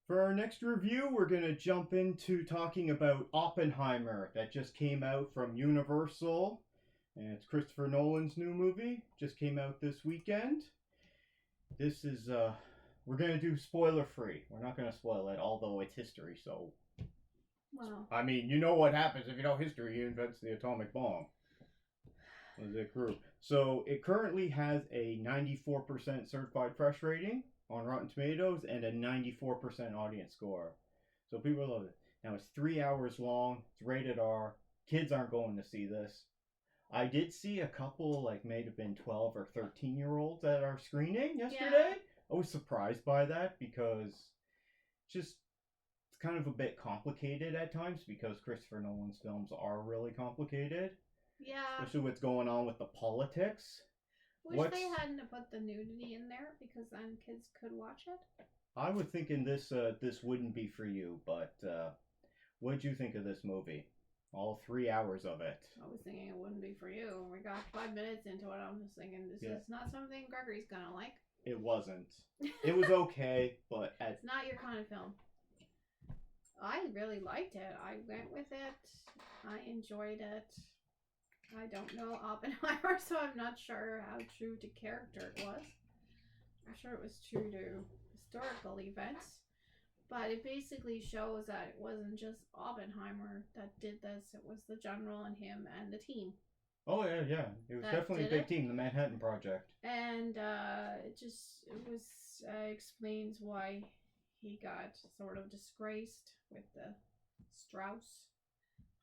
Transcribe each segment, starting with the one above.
For our next review, we're going to jump into talking about Oppenheimer that just came out from Universal. And it's Christopher Nolan's new movie. Just came out this weekend. This is, we're going to do spoiler free. We're not going to spoil it, although it's history, so. Wow. I mean, you know what happens if you know history. He invents the atomic bomb. Was it crew? So it currently has a 94% certified fresh rating on Rotten Tomatoes and a 94% audience score. So people love it. Now it's 3 hours long. It's rated R. Kids aren't going to see this. I did see a couple, like, may have been 12 or 13-year-olds at our screening yesterday. Yeah. I was surprised by that because just it's kind of a bit complicated at times because Christopher Nolan's films are really complicated. Yeah. Especially what's going on with the politics. Wish they hadn't put the nudity in there because then kids could watch it. I was thinking this wouldn't be for you, but what did you think of this movie? All 3 hours of it. I was thinking it wouldn't be for you. We got 5 minutes into it. I'm just thinking this is not something Gregory's gonna like. It wasn't. It was okay, but it's not your kind of film. I really liked it. I went with it. I enjoyed it. I don't know Oppenheimer, so I'm not sure how true to character it was. I'm sure it was true to historical events. But it basically shows that it wasn't just Oppenheimer that did this. It was the general and him and the team. Oh, yeah. It was definitely a big team, the Manhattan Project. And it explains why he got sort of disgraced with the Strauss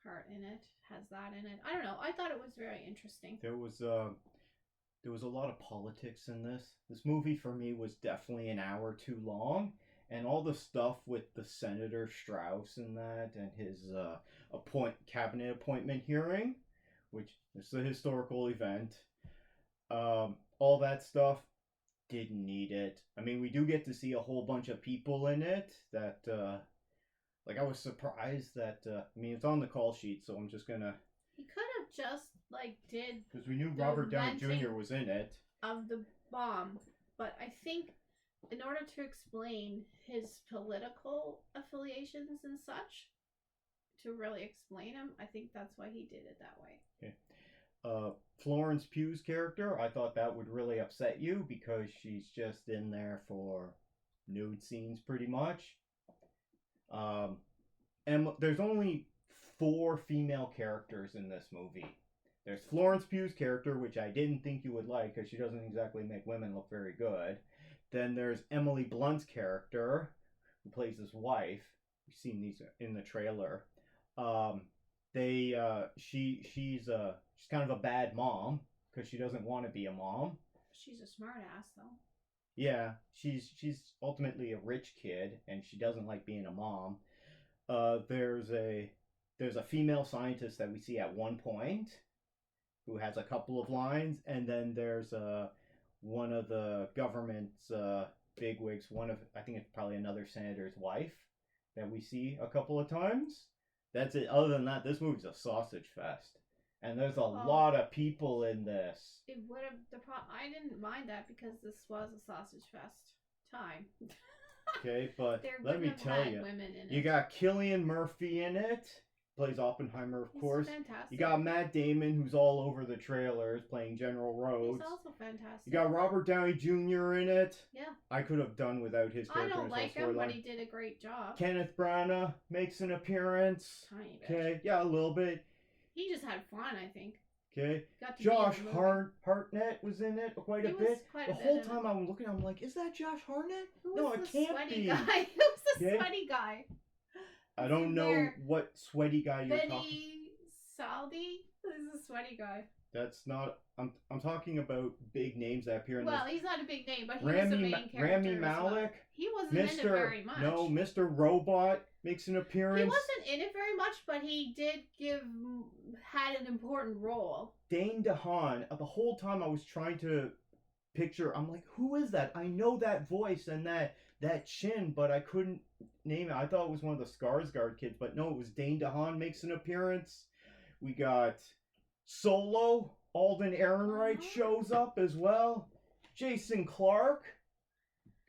part in it. Has that in it. I don't know. I thought it was very interesting. There was a lot of politics in this. This movie for me was definitely an hour too long, and all the stuff with the Senator Strauss and that, and his cabinet appointment hearing, which is a historical event. All that stuff didn't need it. I mean, we do get to see a whole bunch of people in it that. Like, I was surprised that, it's on the call sheet, so I'm just gonna... He could have just, did... Because we knew Robert Downey Jr. was in it. Of the bomb, but I think in order to explain his political affiliations and such, to really explain him, I think that's why he did it that way. Okay. Florence Pugh's character, I thought that would really upset you because she's just in there for nude scenes pretty much. And there's only 4 female characters in this movie. There's Florence Pugh's character, which I didn't think you would like because she doesn't exactly make women look very good. Then there's Emily Blunt's character, who plays his wife. We've seen these in the trailer. She's kind of a bad mom because she doesn't want to be a mom. She's a smart ass though. Yeah, she's ultimately a rich kid, and she doesn't like being a mom. There's a female scientist that we see at one point, who has a couple of lines, and then there's one of the government's bigwigs. I think it's probably another senator's wife that we see a couple of times. That's it. Other than that, this movie's a sausage fest. And there's a lot of people in this. It would have I didn't mind that because this was a sausage fest time. Okay, but let me tell you, you got Cillian Murphy in it. Plays Oppenheimer, of course. Fantastic. You got Matt Damon, who's all over the trailers, playing General Rhodes. He's also fantastic. You got Robert Downey Jr. in it. Yeah. I could have done without his character. I don't like him, but he did a great job. Kenneth Branagh makes an appearance. Tiny bit. Okay, yeah, a little bit. He just had fun, I think. Okay. Josh Hartnett was in it quite a bit. The whole time I'm looking, I'm like, is that Josh Hartnett? No, it can't be. Who's the sweaty guy? I don't know what sweaty guy you're talking. Benny Saldi is a sweaty guy. That's not. I'm talking about big names that appear in this. Well, he's not a big name, but he was the main character. Rami Malek. He wasn't in it very much. No, Mr. Robot makes an appearance. He wasn't in it very much, but he did had an important role. Dane DeHaan. The whole time I was trying to picture. I'm like, who is that? I know that voice and that chin, but I couldn't name it. I thought it was one of the Skarsgård kids, but no, it was Dane DeHaan makes an appearance. We got Solo. Alden Ehrenreich shows up as well. Jason Clarke.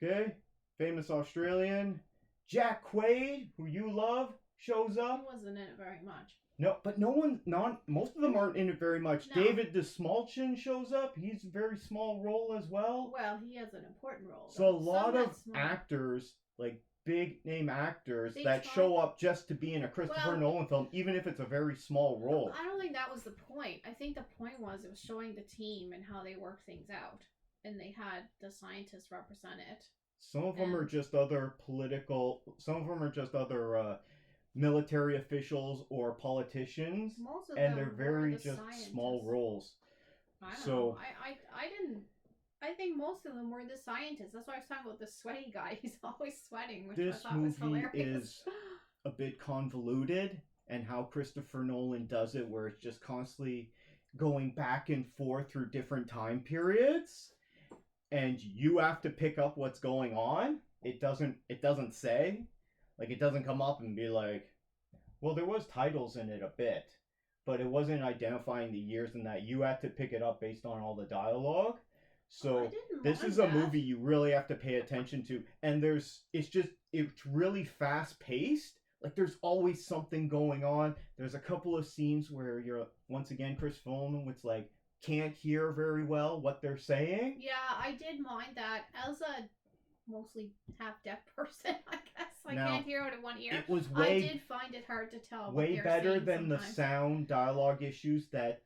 Okay. Famous Australian. Jack Quaid, who you love, shows He up. wasn't in it very much. No, but no one, not most of them aren't in it very much. No. David DeSmulchin shows up. He's a very small role as well. Well, he has an important role. So a though. lot of actors, like big name actors, that show up just to be in a Christopher Nolan film, even if it's a very small role. I don't think that was the point. I think the point was it was showing the team and how they work things out, and they had the scientists represent it. Some of them are just other political. Some of them are just other military officials or politicians, Most of and them they're very just scientists. small roles. I don't know. I didn't. I think most of them were the scientists. That's why I was talking about the sweaty guy. He's always sweating, which this I thought was hilarious. is a bit convoluted, and how Christopher Nolan does it, where it's just constantly going back and forth through different time periods, and you have to pick up what's going on. It doesn't say, like, it doesn't come up and be like, well, there was titles in it a bit, but it wasn't identifying the years, and that you had to pick it up based on all the dialogue. So this is a movie you really have to pay attention to, and it's really fast paced. Like, there's always something going on. There's a couple of scenes where you're, once again, Chris Nolan, which, like, can't hear very well what they're saying. Yeah, I did mind that. As a mostly half-deaf person, I guess. I can't hear out of one ear. It was I did find it hard to tell way better than the sound dialogue issues that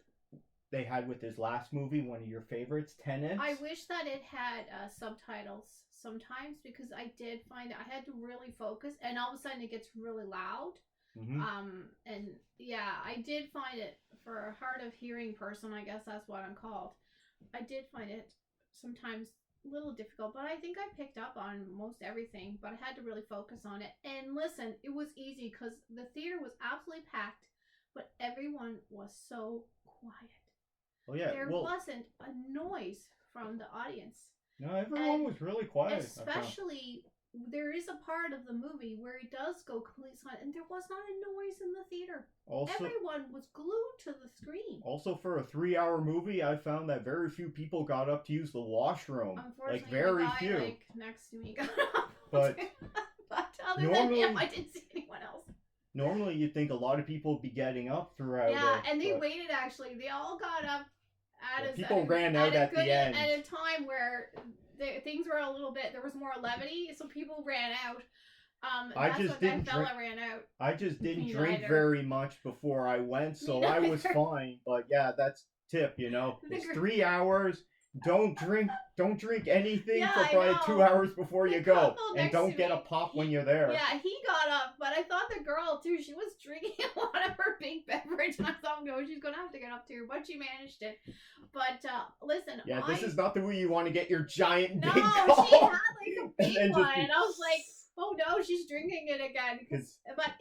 they had with his last movie, one of your favorites, Tenet. I wish that it had subtitles sometimes, because I did find I had to really focus, and all of a sudden it gets really loud. Mm-hmm. And yeah, I did find it, for a hard of hearing person, I guess that's what I'm called, I did find it sometimes a little difficult, but I think I picked up on most everything, but I had to really focus on it. And listen, it was easy because the theater was absolutely packed, but everyone was so quiet. Oh yeah, there wasn't a noise from the audience. No, everyone was really quiet. Especially, there is a part of the movie where it does go completely silent, and there was not a noise in the theater. Also, everyone was glued to the screen. Also, for a 3-hour movie, I found that very few people got up to use the washroom. Unfortunately, like very the guy, few. Like, next to me got up. But other than him, I didn't see anyone else. Normally, you'd think a lot of people would be getting up throughout. Yeah, and they waited. Actually, they all got up. People ran out at the end. At a time where things were a little bit, there was more levity, so people ran out. I just didn't drink very much before I went, so I was fine. But yeah, that's tip, It's 3 hours. Don't drink anything for probably 2 hours before you go, and don't get a pop when you're there. Yeah, he got up, but I thought the girl too. She was drinking a lot of her big beverage, and I thought, no, she's gonna have to get up too, but she managed it. But listen, yeah, this is not the way you want to get your giant big cup. She had like a big and one, and I was like, oh no, she's drinking it again. But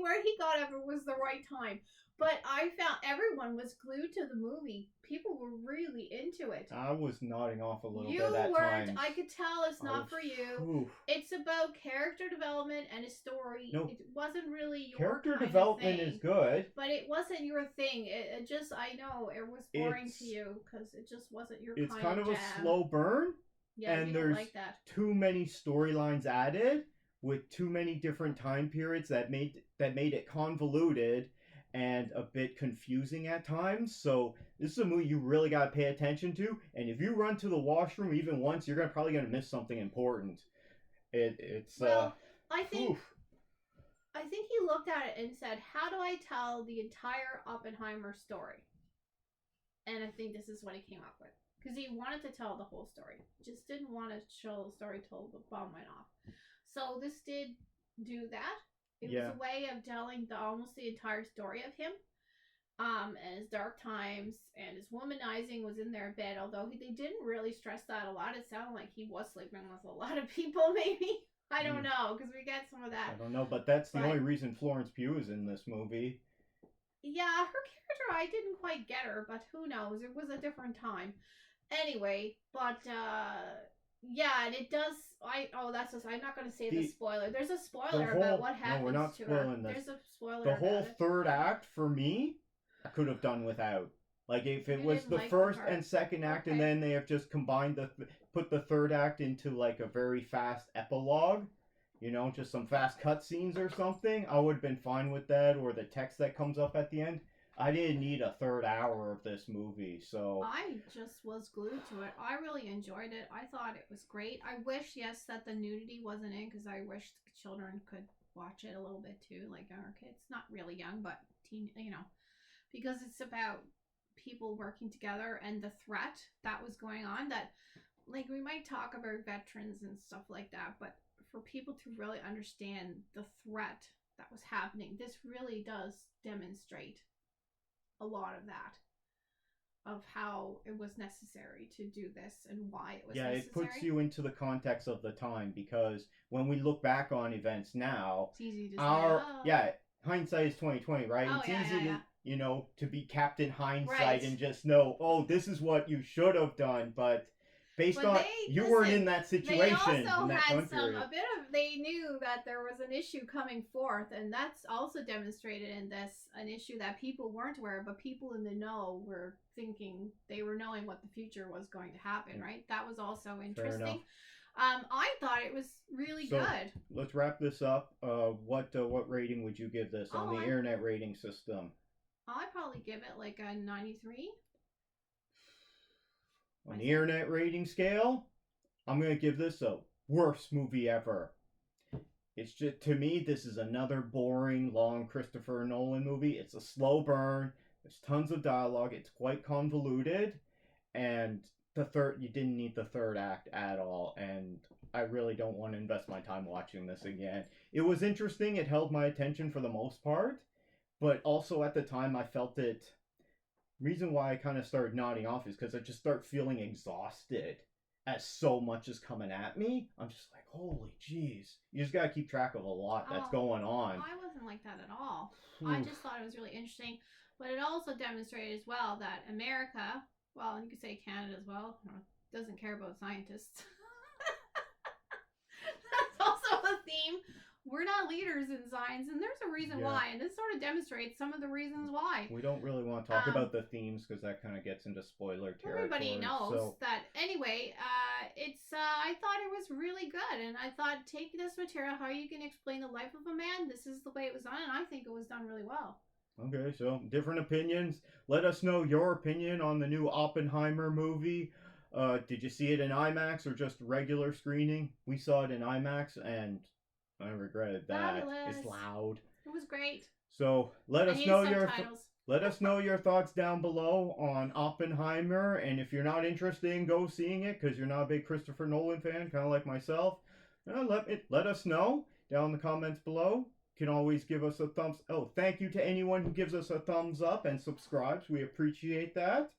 where he got up, it was the right time. But I found everyone was glued to the movie. People were really into it. I was nodding off a little bit at times. You weren't. I could tell it's not for you. Oof. It's about character development and a story. Nope. It wasn't really your character development thing, is good. But it wasn't your thing. It just, I know, it was boring to you because it just wasn't your kind of jam. It's kind of a slow burn. Yeah, and there's like too many storylines added with too many different time periods that made it convoluted and a bit confusing at times. So this is a movie you really got to pay attention to. And if you run to the washroom even once, you're probably going to miss something important. I think he looked at it and said, how do I tell the entire Oppenheimer story? And I think this is what he came up with. Because he wanted to tell the whole story. Just didn't want to show the story till the bomb went off. So this did do that. It was a way of telling almost the entire story of him, and his dark times, and his womanizing was in their bed, although they didn't really stress that a lot. It sounded like he was sleeping with a lot of people, maybe. I don't know, because we get some of that. I don't know, but that's the only reason Florence Pugh is in this movie. Yeah, her character, I didn't quite get her, but who knows? It was a different time. Anyway, but, yeah, and it does. I'm not going to say the spoiler. There's a spoiler about what happens. No, we're not spoiling this. There's a spoiler. The whole third act for me, I could have done without. Like if it was the first and second act, and then they have just combined put the third act into like a very fast epilogue. Just some fast cutscenes or something, I would have been fine with that, or the text that comes up at the end. I didn't need a third hour of this movie, so I just was glued to it. I really enjoyed it. I thought it was great. I wish, yes, that the nudity wasn't in because I wish the children could watch it a little bit too, like our kids. Not really young, but because it's about people working together and the threat that was going on. That, like, we might talk about veterans and stuff like that, but for people to really understand the threat that was happening, this really does demonstrate a lot of that, of how it was necessary to do this and why it was yeah, it puts necessary. you into the context of the time, because when we look back on events now, It's easy to say, our oh, yeah, hindsight is 2020, right? oh It's yeah, easy yeah, to yeah, to be Captain right. Hindsight and just know, oh, this is what you should have done, but based But on they you weren't listen. in that They situation in also that had time period. a bit of. They knew that there was an issue coming forth, and that's also demonstrated in this, an issue that people weren't aware of, but people in the know were thinking, they were knowing what the future was going to happen. Right. That was also Fair enough. interesting. I thought it was really So good. let's wrap this up. What rating would you give this on Oh, the internet rating system? I'd probably give it like a 93 On the myself. internet rating scale, I'm gonna give this a worst movie ever. It's just, to me, this is another boring, long Christopher Nolan movie. It's a slow burn. There's tons of dialogue. It's quite convoluted, and you didn't need the third act at all. And I really don't want to invest my time watching this again. It was interesting. It held my attention for the most part, but also at the time I felt it. Reason why I kind of started nodding off is because I just start feeling exhausted as so much is coming at me. I'm just like, holy jeez. You just gotta keep track of a lot that's Oh, going on. I wasn't like that at all. I Oof. just thought it was really interesting. But it also demonstrated as well that America, well, and you could say Canada as well, doesn't care about scientists. That's also a theme. We're not leaders in science, and there's a reason Yeah. why. And this sort of demonstrates some of the reasons why. We don't really want to talk Um, about the themes because that kind of gets into spoiler Everybody territory. knows So, that. Anyway, I thought it was really good, and I thought, take this material, how you can explain the life of a man. This is the way it was done, and I think it was done really well. okay, so different opinions. Let us know your opinion on the new Oppenheimer movie. Did you see it in IMAX or just regular screening? We saw it in IMAX, and I regretted that. Fabulous. It's loud. It was great. So let I us need know subtitles. let us know your thoughts down below on Oppenheimer, and if you're not interested in go seeing it because you're not a big Christopher Nolan fan, kind of like myself, let us know down in the comments below. You can always give us a thumbs. Oh, thank you to anyone who gives us a thumbs up and subscribes. We appreciate that.